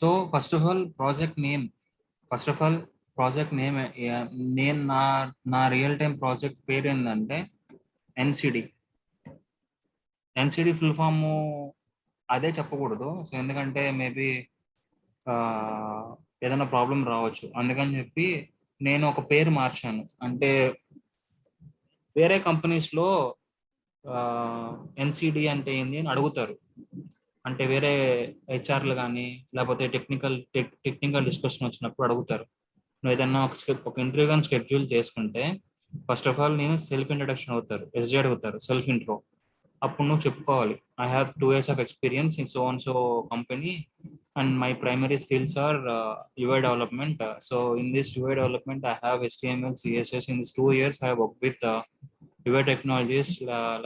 So first of all project name first of all project name నేను నా real time project పేరు ఏంటంటే NCD. NCD full form అదే చెప్పకూడదు. సో ఎందుకంటే మేబీ ఏదైనా ప్రాబ్లం రావచ్చు, అందుకని చెప్పి నేను ఒక పేరు మార్చాను. అంటే వేరే కంపెనీస్లో ఎన్సిడి అంటే ఏంటి అని అడుగుతారు. అంటే వేరే హెచ్ఆర్లు కానీ లేకపోతే టెక్నికల్ డిస్కషన్ వచ్చినప్పుడు అడుగుతారు. నువ్వు ఏదైనా ఒక ఇంటర్వ్యూ కానీ షెడ్యూల్ చేసుకుంటే ఫస్ట్ ఆఫ్ ఆల్ నేను సెల్ఫ్ ఇంట్రడక్షన్ అవుతారు, ఎస్జీ అడుగుతారు, సెల్ఫ్ ఇంట్రో. అప్పుడు నువ్వు చెప్పుకోవాలి, I have 2 years of experience in so and so company and my primary skills are UI development. So in this UI development I have HTML CSS. In this 2 years I have worked with UI technologies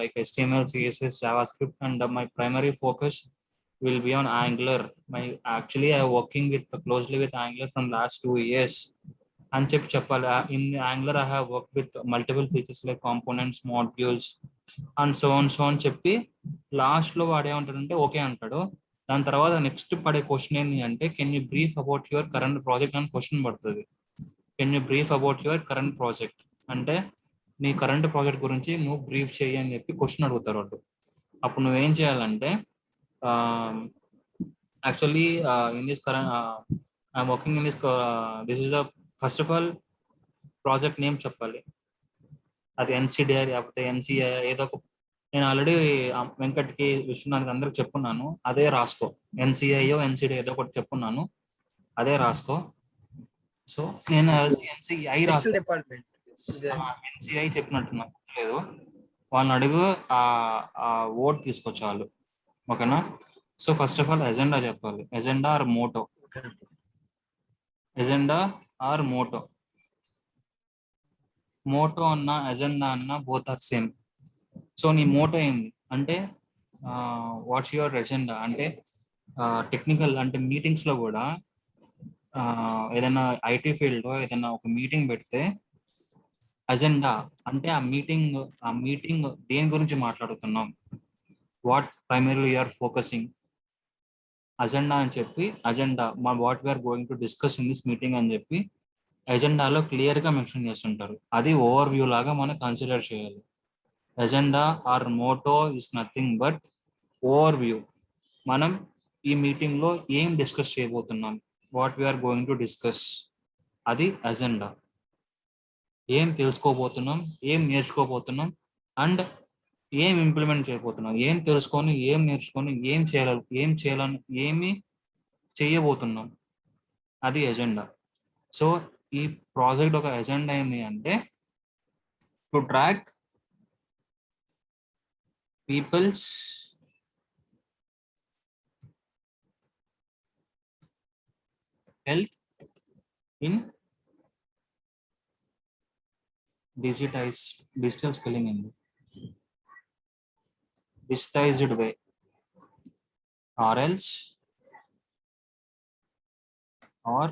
like HTML CSS JavaScript, and my primary focus will be on Angular. My actually I am working with closely with Angular from last 2 years. అని చెప్పి చెప్పాలి. In angular I have work with multiple features like components, modules and so అని చెప్పి లాస్ట్లో వాడు ఏమంటాడంటే okay అంటాడు. దాని తర్వాత నెక్స్ట్ పడే క్వశ్చన్ ఏంటి అంటే can you brief about your current project అని క్వశ్చన్ పడుతుంది. Can you brief about your current project అంటే నీ కరెంట్ ప్రాజెక్ట్ గురించి నువ్వు బ్రీఫ్ చేయి అని చెప్పి క్వశ్చన్ అడుగుతారు వాళ్ళు. అప్పుడు నువ్వేం చేయాలంటే actually in this current I'm working in this is a first of all project name చెప్పాలి. అది ఎన్సిడిఐ లేకపోతే ఎన్సిఐ ఏదో ఒక. నేను ఆల్రెడీ వెంకట్కి, విశ్వనాథ్కి అందరికి చెప్పున్నాను, అదే రాసుకో. ఎన్సిఐయో ఎన్సిడి ఏదో ఒకటి చెప్పున్నాను, అదే రాసుకో. సో నేను ఎన్సిఐ రాసుకో. ఎన్సిఐ చెప్పినట్టు నాకు లేదు, వాళ్ళని అడుగు ఆ ఓట్ తీసుకొచ్చాలు. ఓకేనా? So first of all agenda చెప్పాలి. Agenda or motto. Agenda or motto. Motto అన్న ఎజెండా అన్న బోత్ ఆర్ సేమ్. సో నీ మోటో ఏంది అంటే వాట్స్ యువర్ ఎజెండా అంటే టెక్నికల్ అంటే మీటింగ్స్లో కూడా ఏదైనా ఐటీ ఫీల్డ్లో ఏదైనా ఒక మీటింగ్ పెడితే అజెండా అంటే ఆ మీటింగ్ దేని గురించి మాట్లాడుతున్నాం, what primary you're focusing. Agenda అని చెప్పి agenda what we're going to discuss in this meeting అని చెప్పి ఎజెండాలో క్లియర్గా మెన్షన్ చేస్తుంటారు. అది ఓవర్ వ్యూ లాగా మనం కన్సిడర్ చేయాలి. Agenda or motto is nothing but overview. మనం ఈ మీటింగ్లో ఏం డిస్కస్ చేయబోతున్నాం, what we're going to discuss, అది ఎజెండా. ఏం తెలుసుకోబోతున్నాం, ఏం నేర్చుకోబోతున్నాం, అండ్ ఏం ఇంప్లిమెంట్ చేయబోతున్నాం, ఏం తెలుసుకొని ఏం నేర్చుకొని ఏమి చేయబోతున్నాం, అది ఎజెండా. సో ఈ ప్రాజెక్ట్ ఒక ఎజెండా ఏంటి అంటే to track people's health in digital spelling in digitized way, or else or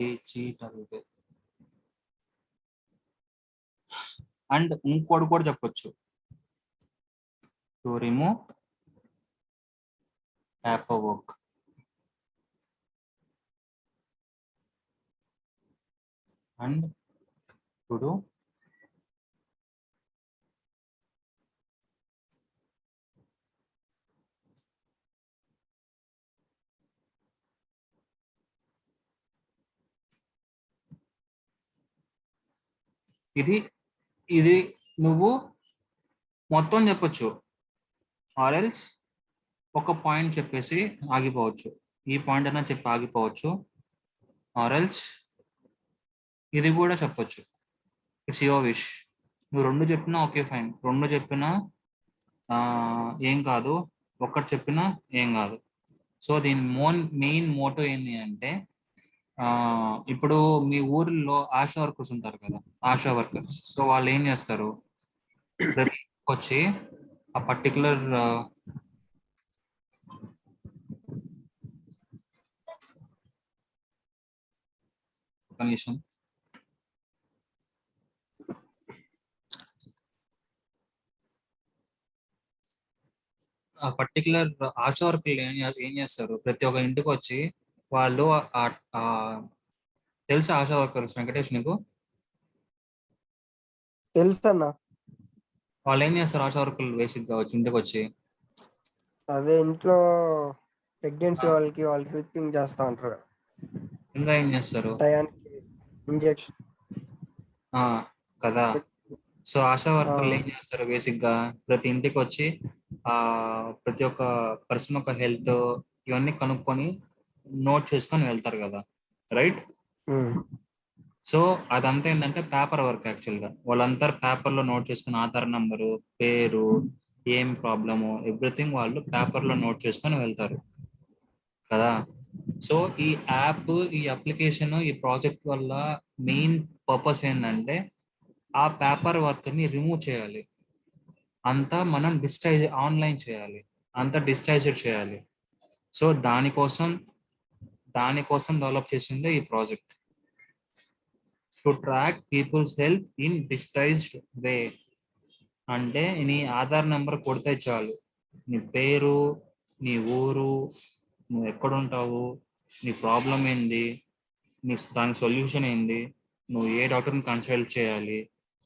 digital way. And ఇంకోటి కూడా చెప్పొచ్చు, to remove paper work. And to do ఇది నువ్వు మొత్తం చెప్పొచ్చు, ఆర్ ఎల్స్ ఒక పాయింట్ చెప్పేసి ఆగిపోవచ్చు, ఈ పాయింట్ అయినా చెప్పి ఆగిపోవచ్చు, ఆర్ ఎల్స్ ఇది కూడా చెప్పొచ్చు. It's your wish. నువ్వు రెండు చెప్పినా ఓకే ఫైన్, రెండు చెప్పినా ఏం కాదు, ఒక్కటి చెప్పినా ఏం కాదు. సో దీని మెయిన్ మోటో ఏంటి అంటే ఇప్పుడు మీ ఊర్లో ఆశా వర్కర్స్ ఉంటారు కదా, ఆశా వర్కర్స్. సో వాళ్ళు ఏం చేస్తారు, ప్రతి వచ్చి ఆ పర్టికులర్ కనీసం ఆ పర్టికులర్ ఆశా వర్కర్లు ఏం చేస్తారు, ప్రతి ఒక్క ఇంటికి వచ్చి వాళ్ళు తెలుసా ఆశా వర్కర్స్ వెంకటేష్ నీకు? తెలుసు అన్న. వాళ్ళు ఏం చేస్తారు ఆశా వర్కర్లు బేసిక్ గా వచ్చి ఇంటికి వచ్చి? అదే ఇంట్లో ప్రెగ్నెన్సీ వాళ్ళకి హెల్పింగ్ చేస్తా ఉంటారు. ఇంకా ఏం చేస్తారు? టయానికి ఇంజెక్షన్ కదా. సో ఆశా వర్కర్లు ఏం చేస్తారు బేసిక్ గా, ప్రతి ఇంటికి వచ్చి ప్రతి ఒక్క పర్సన్ ఒక హెల్త్ ఇవన్నీ కనుక్కొని నోట్ చేసుకొని వెళ్తారు కదా, రైట్? సో అదంతా ఏంటంటే పేపర్ వర్క్. యాక్చువల్గా వాళ్ళంతా పేపర్లో నోట్ చేసుకుని ఆధార్ నంబరు, పేరు, ఏం ప్రాబ్లము, ఎవ్రీథింగ్ వాళ్ళు పేపర్లో నోట్ చేసుకొని వెళ్తారు కదా. సో ఈ యాప్, ఈ అప్లికేషన్, ఈ ప్రాజెక్ట్ వల్ల మెయిన్ పర్పస్ ఏంటంటే ఆ పేపర్ వర్క్ని రిమూవ్ చేయాలి, అంతా మనం ఆన్లైన్ చేయాలి, అంతా డిజిటైజ్డ్ చేయాలి. సో దానికోసం డెవలప్ చేసిందే ఈ project, to track people's health in digitised way. అంటే నీ ఆధార్ నెంబర్ కొడితే చాలు, నీ పేరు, నీ ఊరు, నువ్వు ఎక్కడుంటావు, నీ ప్రాబ్లం ఏంది, దానికి సొల్యూషన్ ఏంది, నువ్వు ఏ డాక్టర్ని కన్సల్ట్ చేయాలి,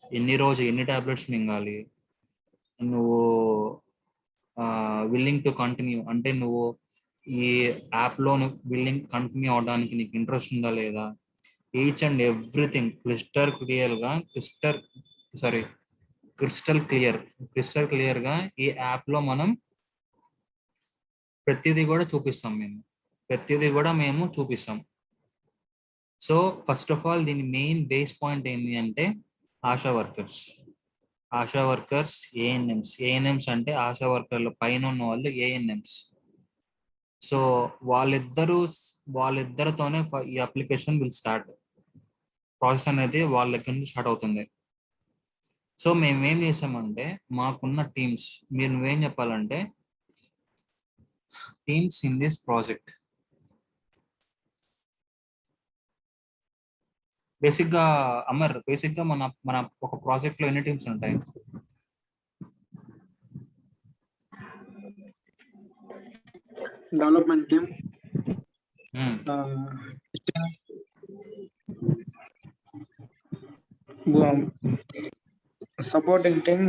ఎన్ని టాబ్లెట్స్ మింగాలి, నువ్వు విల్లింగ్ టు కంటిన్యూ అంటే నువ్వు ఈ యాప్లో విల్లింగ్ కంటిన్యూ అవడానికి నీకు ఇంట్రెస్ట్ ఉందా లేదా, ఈచ్ అండ్ ఎవ్రీథింగ్ క్రిస్టల్ క్లియర్గా ఈ యాప్లో మనం ప్రతిదీ కూడా చూపిస్తాం. సో ఫస్ట్ ఆఫ్ ఆల్ దీని మెయిన్ బేస్ పాయింట్ ఏంటి అంటే ఆశా వర్కర్స్ ఏఎన్ఎంస్ అంటే ఆశా వర్కర్ల పైన ఉన్న వాళ్ళు ఏఎన్ఎంస్. సో వాళ్ళిద్దరితోనే ఈ అప్లికేషన్ విల్ స్టార్ట్, ప్రాసెస్ అనేది వాళ్ళ దగ్గర నుంచి స్టార్ట్ అవుతుంది. సో మేమేం చేసామంటే మాకున్న టీమ్స్, మీరు నువ్వేం చెప్పాలంటే teams in this project. Basic గా మన ఒక ప్రాజెక్ట్ లో ఎన్ని టీమ్స్ ఉంటాయి? Development team, supporting team,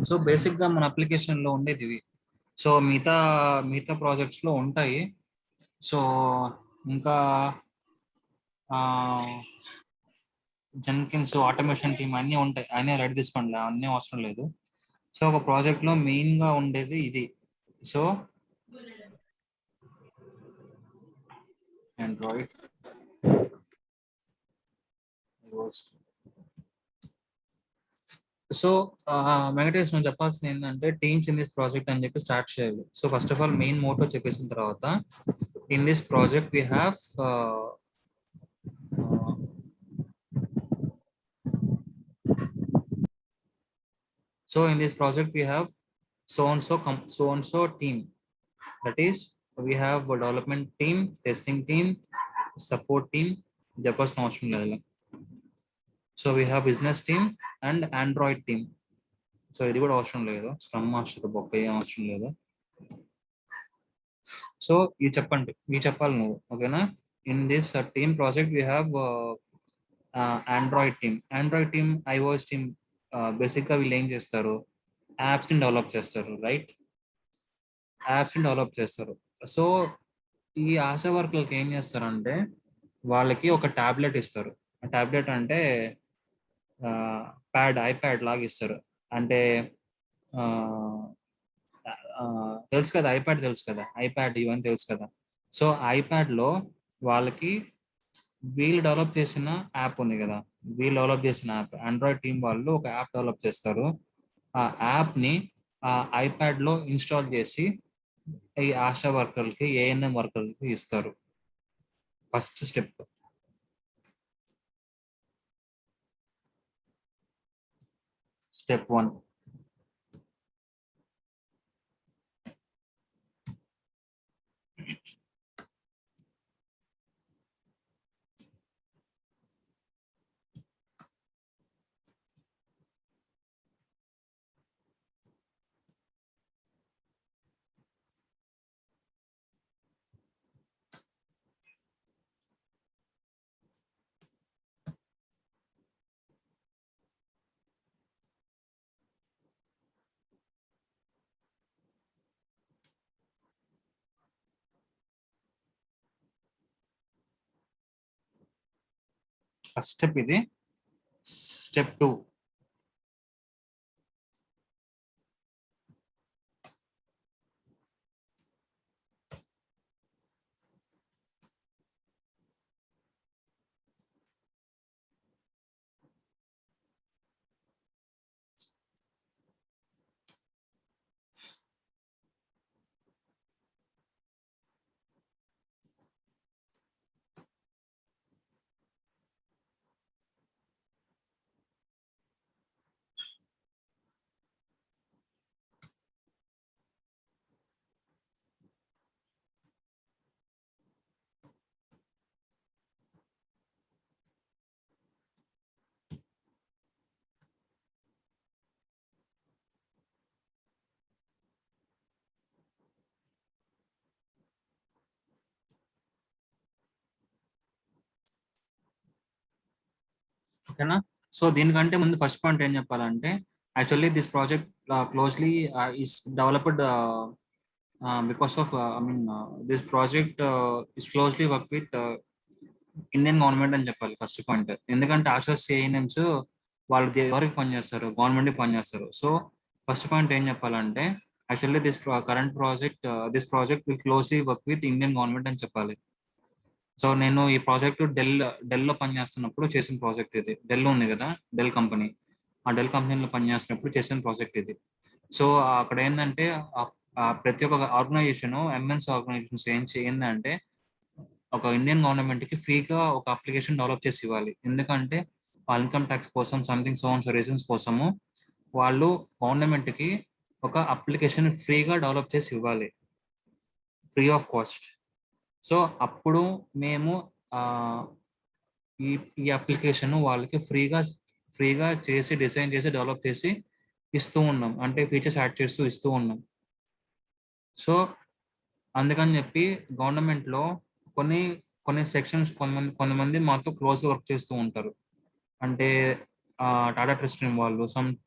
so basic గా మన అప్లికేషన్ లో ఉండేది ఇవి. సో మిగతా ప్రాజెక్ట్స్ లో ఉంటాయి. సో ఇంకా జెన్కిన్స్ ఆటోమేషన్ టీమ్ అన్నీ ఉంటాయి, అన్నీ రెడీ తీసుకోండి, అన్నీ అవసరం లేదు. సో ఒక ప్రాజెక్ట్ లో మెయిన్ గా ఉండేది ఇది. సో ఆండ్రాయిడ్ సో వెంకటేష్ నువ్వు చెప్పాల్సింది ఏంటంటే టీమ్స్ ఇన్ దిస్ ప్రాజెక్ట్ అని చెప్పి స్టార్ట్ చేయాలి. So first of all main motto చెప్పేసిన తర్వాత, in this project we have so in this project we have so and so team. That is, we have a development team, testing team, support team, Japas అవసరం లేదు. So we have business team and Android team. So ఇది కూడా అవసరం లేదు, scrum master బొక్క ఏం అవసరం లేదు. సో ఇది చెప్పాలి నువ్వు, ఓకేనా? In this team project we have Android team, iOS team. బేసిక్గా వీళ్ళు ఏం చేస్తారు, యాప్స్ని డెవలప్ చేస్తారు, రైట్? యాప్స్ని డెవలప్ చేస్తారు. సో ఈ ఆశా వర్కర్లకి ఏం చేస్తారంటే వాళ్ళకి ఒక ట్యాబ్లెట్ ఇస్తారు. ట్యాబ్లెట్ అంటే ఐప్యాడ్ లాగా ఇస్తారు. అంటే తెలుసు కదా, ఐప్యాడ్ ఇవన్నీ తెలుసు కదా. సో ఐప్యాడ్లో వాళ్ళకి వీళ్ళు డెవలప్ చేసిన యాప్ ఉంది కదా, ఆండ్రాయిడ్ టీమ్ వాళ్ళు ఒక యాప్ డెవలప్ చేస్తారు. ఆ యాప్ని ఐప్యాడ్లో ఇన్స్టాల్ చేసి ఈ ఆశా వర్కర్లకి, ఏఎన్ఎం వర్కర్లకి ఇస్తారు. First step. Step 1. First step ఇది. స్టెప్ 2, ఓకేనా? సో దీనికంటే ముందు ఫస్ట్ పాయింట్ ఏం చెప్పాలంటే, actually this project closely is developed because of this project is closely work with Indian government అని చెప్పాలి ఫస్ట్ పాయింట్. ఎందుకంటే ఆషాస్ ఏఎన్ఎంస్ వాళ్ళు ఎవరికి పనిచేస్తారు? గవర్నమెంట్కి పనిచేస్తారు. సో ఫస్ట్ పాయింట్ ఏం చెప్పాలంటే, actually this current project this project will closely work with Indian government అని చెప్పాలి. సో నేను ఈ ప్రాజెక్ట్ డెల్లో పనిచేస్తున్నప్పుడు చేసిన ప్రాజెక్ట్ ఇది. డెల్ ఉంది కదా, డెల్ కంపెనీ. ఆ డెల్ కంపెనీలో పనిచేస్తున్నప్పుడు చేసిన ప్రాజెక్ట్ ఇది. సో అక్కడ ఏంటంటే ప్రతి ఒక్క ఆర్గనైజేషన్, ఎంఎన్సీ ఆర్గనైజేషన్స్ ఏం చేయండి, ఒక ఇండియన్ గవర్నమెంట్ కి ఫ్రీగా ఒక అప్లికేషన్ డెవలప్ చేసి ఇవ్వాలి. ఎందుకంటే వాళ్ళ ఇన్కమ్ ట్యాక్స్ కోసం, సంథింగ్ సోన్స్ రీజన్స్ కోసము వాళ్ళు గవర్నమెంట్ కి ఒక అప్లికేషన్ ఫ్రీగా డెవలప్ చేసి ఇవ్వాలి, ఫ్రీ ఆఫ్ కాస్ట్. సో అప్పుడు మేము ఈ ఈ అప్లికేషన్ వాళ్ళకి ఫ్రీగా చేసి, డిజైన్ చేసి, డెవలప్ చేసి ఇస్తూ ఉన్నాం. అంటే ఫీచర్స్ యాడ్ చేస్తూ ఇస్తూ ఉన్నాం. సో అందుకని చెప్పి గవర్నమెంట్లో కొన్ని కొన్ని సెక్షన్స్, కొంతమంది మాతో క్లోజ్గా వర్క్ చేస్తూ ఉంటారు. అంటే టాటా ట్రస్ట్ వాళ్ళు,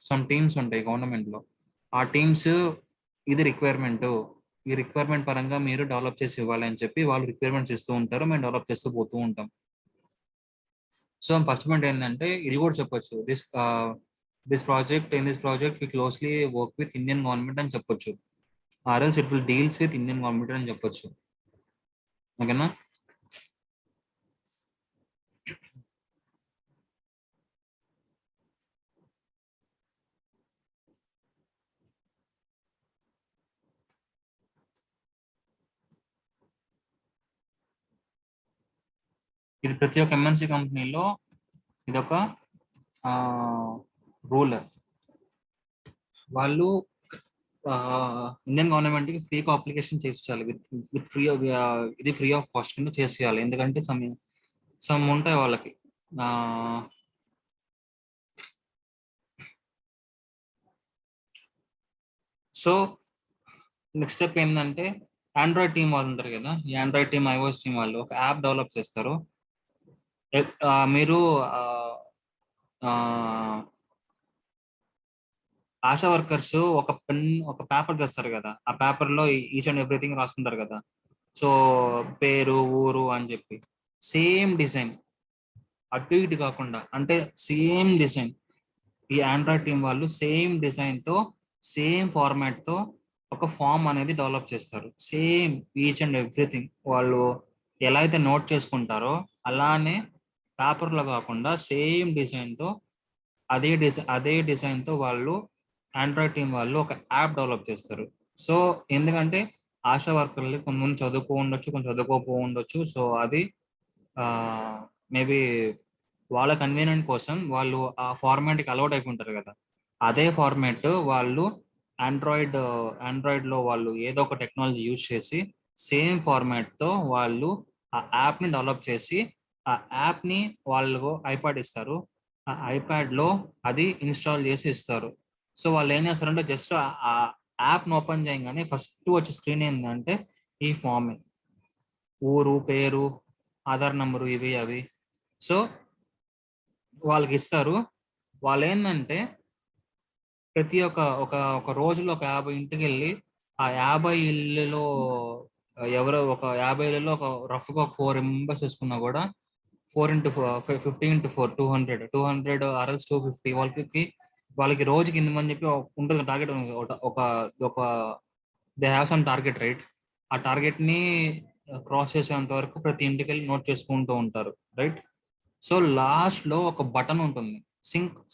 సమ్ టీమ్స్ ఉంటాయి గవర్నమెంట్లో. ఆ టీమ్స్ ఇది రిక్వైర్మెంట్, ఈ రిక్వైర్మెంట్ పరంగా మీరు డెవలప్ చేసి ఇవ్వాలి అని చెప్పి వాళ్ళు రిక్వైర్మెంట్స్ ఇస్తూ ఉంటారు. మేము డెవలప్ చేస్తూ పోతూ ఉంటాం. సో ఫస్ట్ పాయింట్ ఏంటంటే ఇది కూడా చెప్పొచ్చు, this project we closely work with Indian government అని చెప్పొచ్చు. Or else it will deals with Indian government అని చెప్పొచ్చు. ఓకేనా? ఇది ప్రతి ఒక్క ఎంఎన్సీ కంపెనీలో ఇదొక రూల్. వాళ్ళు ఇండియన్ గవర్నమెంట్ కి ఫ్రీగా అప్లికేషన్ చేసేయాలి, విత్ ఫ్రీ, ఇది ఫ్రీ ఆఫ్ కాస్ట్ కింద చేసేయాలి. ఎందుకంటే సమ్ ఉంటాయి వాళ్ళకి. సో నెక్స్ట్ స్టెప్ ఏంటంటే, ఆండ్రాయిడ్ టీం వాళ్ళు ఉంటారు కదా, ఈ ఆండ్రాయిడ్ టీం, ఐఓఎస్ టీం వాళ్ళు ఒక యాప్ డెవలప్ చేస్తారు. మీరు ఆశా వర్కర్స్ ఒక పేపర్ తెస్తారు కదా, ఆ పేపర్ లో ఈచ్ అండ్ ఎవ్రీథింగ్ రాసుకుంటారు కదా. సో పేరు, ఊరు అని చెప్పి సేమ్ డిజైన్, అటు ఇటు కాకుండా, అంటే సేమ్ డిజైన్ ఈ ఆండ్రాయిడ్ టీం వాళ్ళు సేమ్ డిజైన్ తో, సేమ్ ఫార్మాట్ తో ఒక ఫామ్ అనేది డెవలప్ చేస్తారు. సేమ్ ఈచ్ అండ్ ఎవ్రీథింగ్ వాళ్ళు ఎలా అయితే నోట్ చేసుకుంటారో అలానే పేపర్లో కాకుండా సేమ్ డిజైన్ తో, అదే డిజైన్ తో వాళ్ళు ఆండ్రాయిడ్ టీం వాళ్ళు ఒక యాప్ డెవలప్ చేస్తారు. సో ఎందుకంటే ఆశా వర్కర్లు కొంతమంది చదువుకో ఉండొచ్చు, కొంచెం చదువుకోపో ఉండొచ్చు. సో అది మేబీ వాళ్ళ కన్వీనియంట్ కోసం వాళ్ళు ఆ ఫార్మాట్కి అలౌట్ అయిపోంటారు కదా. అదే ఫార్మాట్ వాళ్ళు ఆండ్రాయిడ్ లో వాళ్ళు ఏదో ఒక టెక్నాలజీ యూజ్ చేసి సేమ్ ఫార్మాట్ తో వాళ్ళు ఆ యాప్ ని డెవలప్ చేసి, ఆ యాప్ ని వాళ్ళు ఐప్యాడ్ ఇస్తారు, ఆ ఐప్యాడ్ లో అది ఇన్స్టాల్ చేసి ఇస్తారు. సో వాళ్ళు ఏం చేస్తారంటే జస్ట్ ఆ యాప్ ని ఓపెన్ చేయగానే ఫస్ట్ వచ్చే స్క్రీన్ ఏంటంటే ఈ ఫామ్, ఊరు, పేరు, ఆధార్ నంబరు, ఇవి అవి. సో వాళ్ళకి ఇస్తారు. వాళ్ళు ఏంటంటే ప్రతి ఒక రోజులో ఒక 50 ఇంటికి వెళ్ళి ఆ 50 ఇళ్ళలో ఎవరో ఒక 50 ఇళ్ళలో ఒక రఫ్గా ఒక 4 మెంబర్స్ వేసుకున్నా కూడా 4 into 4 50 into 4 200 RLs 250 వాళ్ళకి రోజుకి ఇంతమని చెప్పి ఉంటుంది టార్గెట్. ఒక ఒక they have some target right. ఆ టార్గెట్ ని క్రాస్ చేసేంత వరకు ప్రతి ఇంటికి వెళ్ళి నోట్ చేసుకుంటూ ఉంటారు రైట్. సో లాస్ట్ లో ఒక బటన్ ఉంటుంది,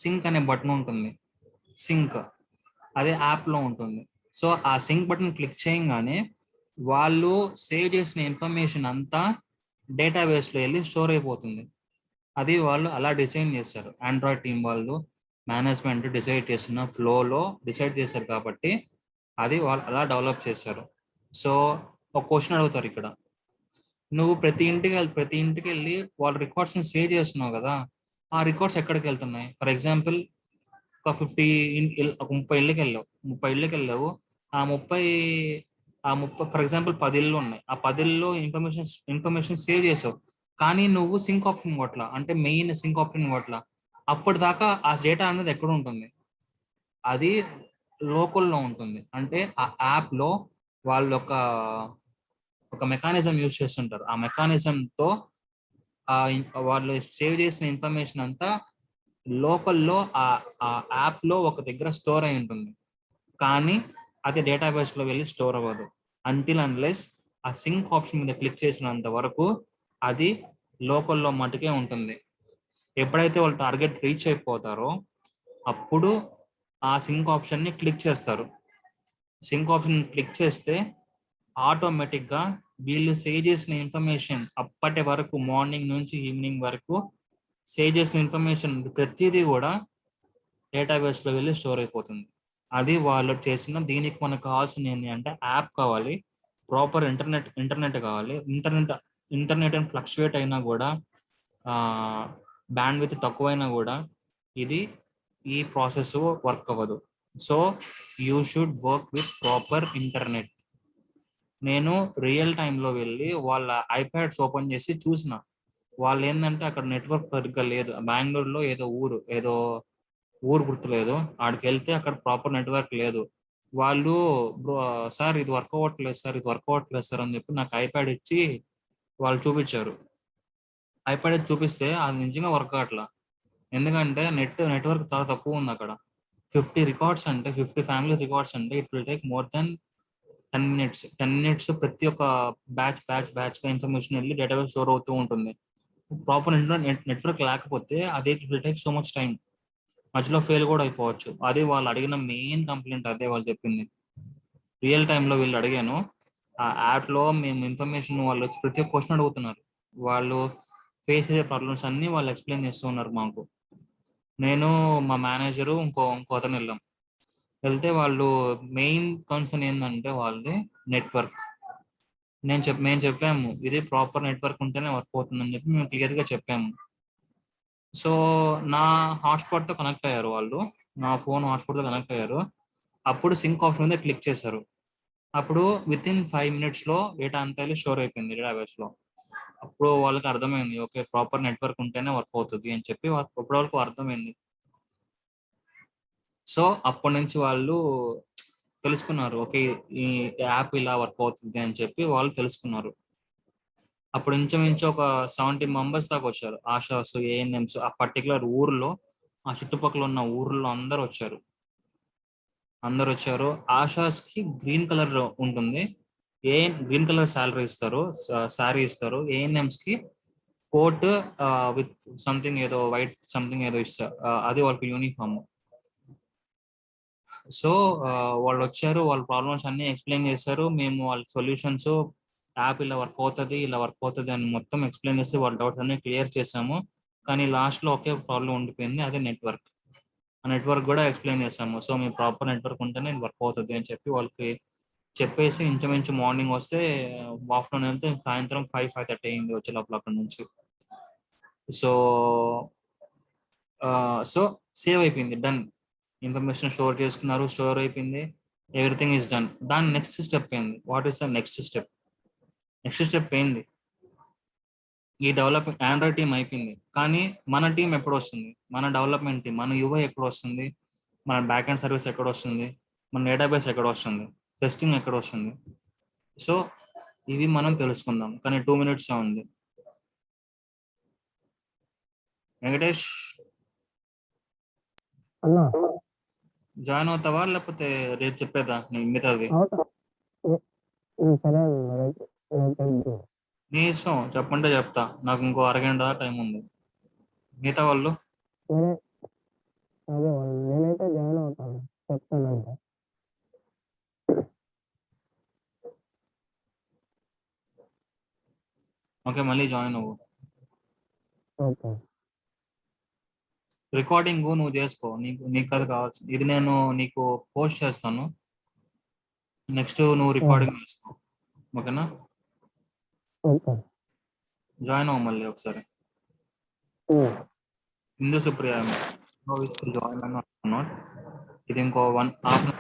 సింక్ అనే బటన్ ఉంటుంది. సింక్ అదే యాప్ లో ఉంటుంది. సో ఆ సింక్ బటన్ క్లిక్ చేయగానే వాళ్ళు సేవ్ చేసిన ఇన్ఫర్మేషన్ అంతా డేటాబేస్ లో వెళ్ళి స్టోర్ అయిపోతుంది. అది వాళ్ళు అలా డిజైన్ చేస్తారు. ఆండ్రాయిడ్ టీం వాళ్ళు మేనేజ్మెంట్ డిసైడ్ చేసిన ఫ్లోలో డిసైడ్ చేశారు కాబట్టి అది వాళ్ళు అలా డెవలప్ చేశారు. సో ఒక క్వశ్చన్ అడుగుతారు ఇక్కడ, నువ్వు ప్రతి ఇంటికి వెళ్ళి వాళ్ళ రికార్డ్స్ ని సేవ్ చేస్తున్నావు కదా, ఆ రికార్డ్స్ ఎక్కడికి వెళ్తున్నాయి? ఫర్ ఎగ్జాంపుల్ ఒక 30 ఇళ్ళకి వెళ్ళావు, 30 ఇళ్ళకి వెళ్ళావు. ఆ ముప్పై ఆ 30 ఫర్ ఎగ్జాంపుల్ 10 ఇళ్ళు ఉన్నాయి. ఆ 10 ఇళ్ళలో ఇన్ఫర్మేషన్ సేవ్ చేసావు, కానీ నువ్వు సింక్ ఆప్షన్ కొట్ల, అంటే మెయిన్ సింక్ ఆప్షన్ కొట్ల. అప్పటిదాకా ఆ డేటా అనేది ఎక్కడ ఉంటుంది? అది లోకల్లో ఉంటుంది. అంటే ఆ యాప్ లో వాళ్ళు ఒక మెకానిజం యూజ్ చేస్తుంటారు. ఆ మెకానిజంతో వాళ్ళు సేవ్ చేసిన ఇన్ఫర్మేషన్ అంతా లోకల్లో ఆ యాప్ లో ఒక దగ్గర స్టోర్ అయి ఉంటుంది, కానీ అది డేటాబేస్ లో వెళ్ళి స్టోర్ అవ్వదు. అంటిల్ అన్లెస్ ఆ సింక్ ఆప్షన్ మీద క్లిక్ చేసినంత వరకు అది లోకల్లో మటుకే ఉంటుంది. ఎప్పుడైతే వాళ్ళు టార్గెట్ రీచ్ అయిపోతారో అప్పుడు ఆ సింక్ ఆప్షన్ ని క్లిక్ చేస్తారు. సింక్ ఆప్షన్ క్లిక్ చేస్తే ఆటోమేటిక్గా వీళ్ళు సేవ్ చేసిన ఇన్ఫర్మేషన్ అప్పటి వరకు మార్నింగ్ నుంచి ఈవినింగ్ వరకు సేవ్ చేసిన ఇన్ఫర్మేషన్ ప్రతిదీ కూడా డేటాబేస్లో వెళ్ళి స్టోర్ అయిపోతుంది. అది వాళ్ళు చేసిన. దీనికి మనకు కావాల్సింది ఏంటి అంటే యాప్ కావాలి, ప్రాపర్ ఇంటర్నెట్ కావాలి. ఇంటర్నెట్ అని ఫ్లక్చువేట్ అయినా కూడా, బ్యాండ్ విత్ తక్కువైనా కూడా ఈ ప్రాసెస్ వర్క్ అవ్వదు. So you should work with proper internet. నేను రియల్ టైంలో వెళ్ళి వాళ్ళ ఐప్యాడ్స్ ఓపెన్ చేసి చూసిన. వాళ్ళు ఏంటంటే అక్కడ నెట్వర్క్ సరిగ్గా లేదు. బెంగళూరులో ఏదో ఊరు గుర్తులేదు, ఆడికి వెళ్తే అక్కడ ప్రాపర్ నెట్వర్క్ లేదు. వాళ్ళు సార్ ఇది వర్క్ అవ్వట్లేదు సార్ అని చెప్పి నాకు ఐప్యాడ్ ఇచ్చి వాళ్ళు చూపించారు. ఐప్యాడ్ ఇచ్చి చూపిస్తే అది నిజంగా వర్క్ అవ్వట్లా. ఎందుకంటే నెట్వర్క్ చాలా తక్కువ ఉంది అక్కడ. 50 రికార్డ్స్ అంటే 50 ఫ్యామిలీ రికార్డ్స్ అంటే it will take more than 10 minutes. ప్రతి ఒక్క బ్యాచ్ గా ఇన్ఫర్మేషన్ వెళ్ళి డేటాబేస్ స్టోర్ అవుతూ ఉంటుంది. ప్రాపర్ నెట్వర్క్ లేకపోతే అది it will take so much time. మధ్యలో ఫెయిల్ కూడా అయిపోవచ్చు. అది వాళ్ళు అడిగిన మెయిన్ కంప్లైంట్, అదే వాళ్ళు చెప్పింది. రియల్ టైంలో వీళ్ళు అడిగాను, ఆ యాప్లో మేము ఇన్ఫర్మేషన్ వాళ్ళు వచ్చి ప్రతి ఒక్క క్వశ్చన్ అడుగుతున్నారు. వాళ్ళు ఫేస్ చేసే ప్రాబ్లమ్స్ అన్ని వాళ్ళు ఎక్స్ప్లెయిన్ చేస్తూ ఉన్నారు మాకు. నేను మా మేనేజరు ఇంకో అతను వెళ్తే వాళ్ళు మెయిన్ కన్సర్న్ ఏంటంటే వాళ్ళది నెట్వర్క్. మేము చెప్పాము ఇది ప్రాపర్ నెట్వర్క్ ఉంటేనే వర్క్ అవుతుందని చెప్పి మేము క్లియర్గా చెప్పాము. సో నా హాట్స్పాట్తో కనెక్ట్ అయ్యారు వాళ్ళు, నా ఫోన్ హాట్స్పాట్తో కనెక్ట్ అయ్యారు. అప్పుడు సింక్ ఆప్షన్ మీద క్లిక్ చేశారు. అప్పుడు విత్ ఇన్ 5 minutes డేటా అంతా వెళ్ళి స్టోర్ అయిపోయింది డేటాబేస్లో. అప్పుడు వాళ్ళకి అర్థమైంది, ఓకే ప్రాపర్ నెట్వర్క్ ఉంటేనే వర్క్ అవుతుంది అని చెప్పి అప్పుడు వాళ్ళకి అర్థమైంది. సో అప్పటి నుంచి వాళ్ళు తెలుసుకున్నారు, ఓకే ఈ యాప్ ఇలా వర్క్ అవుతుంది అని చెప్పి వాళ్ళు తెలుసుకున్నారు. అప్పుడు ఇంచుమించు ఒక 70 మెంబర్స్ దాకా వచ్చారు. ఆశాస్, ఏఎన్ఎంస్ ఆ పర్టికులర్ ఊర్లో, ఆ చుట్టుపక్కల ఉన్న ఊర్లో అందరు వచ్చారు. ఆశాస్ కి గ్రీన్ కలర్ ఉంటుంది, గ్రీన్ కలర్ శారీ ఇస్తారు. ఏఎన్ఎంస్ కి కోట్ విత్ సంథింగ్ ఏదో వైట్ సంథింగ్ ఏదో ఇస్తారు, అది వాళ్ళకి యూనిఫామ్. సో వాళ్ళు వచ్చారు, వాళ్ళ ప్రాబ్లమ్స్ అన్ని ఎక్స్ప్లెయిన్ చేశారు. మేము వాళ్ళ సొల్యూషన్స్, యాప్ ఇలా వర్క్ అవుతుంది అని మొత్తం ఎక్స్ప్లెయిన్ చేసి వాళ్ళ డౌట్స్ అన్ని క్లియర్ చేసాము. కానీ లాస్ట్లో ఒకే ఒక ప్రాబ్లం ఉండిపోయింది, అదే నెట్వర్క్. ఆ నెట్వర్క్ కూడా ఎక్స్ప్లెయిన్ చేసాము. సో మీ ప్రాపర్ నెట్వర్క్ ఉంటేనే ఇది వర్క్ అవుతుంది అని చెప్పి వాళ్ళకి చెప్పేసి ఇంచుమించు మార్నింగ్ వస్తే ఆఫ్టర్నూన్ వెళ్తే సాయంత్రం 5-5:30 అయింది వచ్చే లోపల అక్కడ నుంచి. సో సేవ్ అయిపోయింది, డన్. ఇన్ఫర్మేషన్ స్టోర్ అయిపోయింది, ఎవ్రీథింగ్ ఈస్ డన్. దాని నెక్స్ట్ స్టెప్ ఏంది? What is the next step? Next step ఏంది? ఈ డెవలప్మెంట్ ఆండ్రాయిడ్ టీం అయిపోయింది, కానీ మన టీం ఎప్పుడు వస్తుంది? మన డెవలప్మెంట్ టీం, మన యూఐ ఎక్కడ వస్తుంది? మన బ్యాక్ అండ్ సర్వీస్ ఎక్కడ వస్తుంది? మన డేటాబేస్ ఎక్కడ వస్తుంది? టెస్టింగ్ ఎక్కడ వస్తుంది? సో ఇవి మనం తెలుసుకుందాం, కానీ 2 minutes ఉంది. వెంకటేష్ అన్నా జాయిన్ అవుతావా లేకపోతే రేపు చెప్పేదా నేను మిగతాది? అవుతా. సరే అన్న, రేపు వెళ్దాం. నీ ఇష్టం, చెప్పంటే చెప్తా. నాకు ఇంకో అరగంట టైం ఉంది. మిగతా వాళ్ళు సరే అదే వాళ్ళు నేనైతే జాయిన్ అవుతాను చెప్తానంటే. ఓకే, మళ్ళీ జాయిన్ అవ్వు. ఓకే రికార్డింగ్ నువ్వు చేసుకో, నీకు అది కావచ్చు. ఇది నేను నీకు పోస్ట్ చేస్తాను, నెక్స్ట్ నువ్వు రికార్డింగ్ చేసుకో. ఓకేనా? ఓకే జాయిన్ అవ్వు మళ్ళీ ఒకసారి. హిందూ సుప్రియ జాయిన్ అన్న. ఇది ఇంకో 1.5